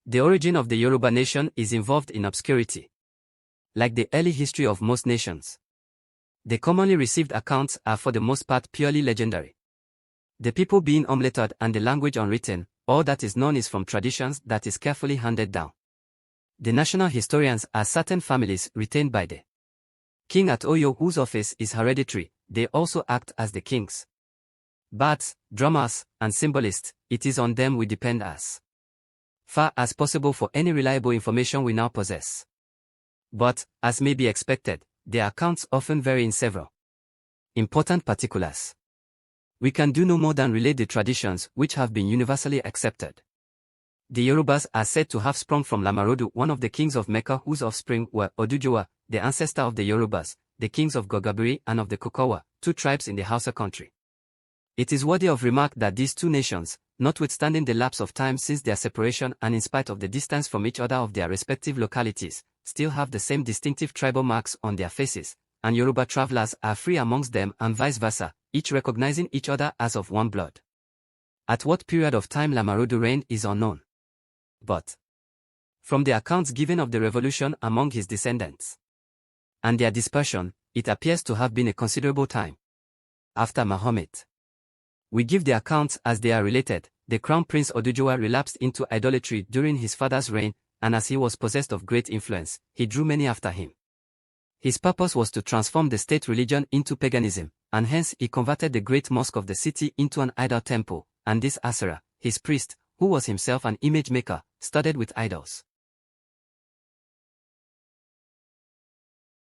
The origin of the Yoruba nation is involved in obscurity. Like the early history of most nations, the commonly received accounts are for the most part purely legendary. The people being unlettered and the language unwritten, all that is known is from traditions that is carefully handed down. The national historians are certain families retained by the king at Oyo whose office is hereditary. They also act as the kings. Bards, drummers, and symbolists, it is on them we depend as far as possible for any reliable information we now possess. But, as may be expected, the accounts often vary in several important particulars. We can do no more than relate the traditions which have been universally accepted. The Yorubas are said to have sprung from Lamarodu, one of the kings of Mecca whose offspring were Oduduwa, the ancestor of the Yorubas, the kings of Gogabiri and of the Kokowa, two tribes in the Hausa country. It is worthy of remark that these two nations, notwithstanding the lapse of time since their separation and in spite of the distance from each other of their respective localities, still have the same distinctive tribal marks on their faces, and Yoruba travelers are free amongst them and vice versa, each recognizing each other as of one blood. At what period of time Lamarodu reigned is unknown. But from the accounts given of the revolution among his descendants and their dispersion, it appears to have been a considerable time after Mahomet. We give the accounts as they are related. The crown prince Oduduwa relapsed into idolatry during his father's reign, and as he was possessed of great influence, he drew many after him. His purpose was to transform the state religion into paganism, and hence he converted the great mosque of the city into an idol temple, and this Asera, his priest, who was himself an image maker, studded with idols,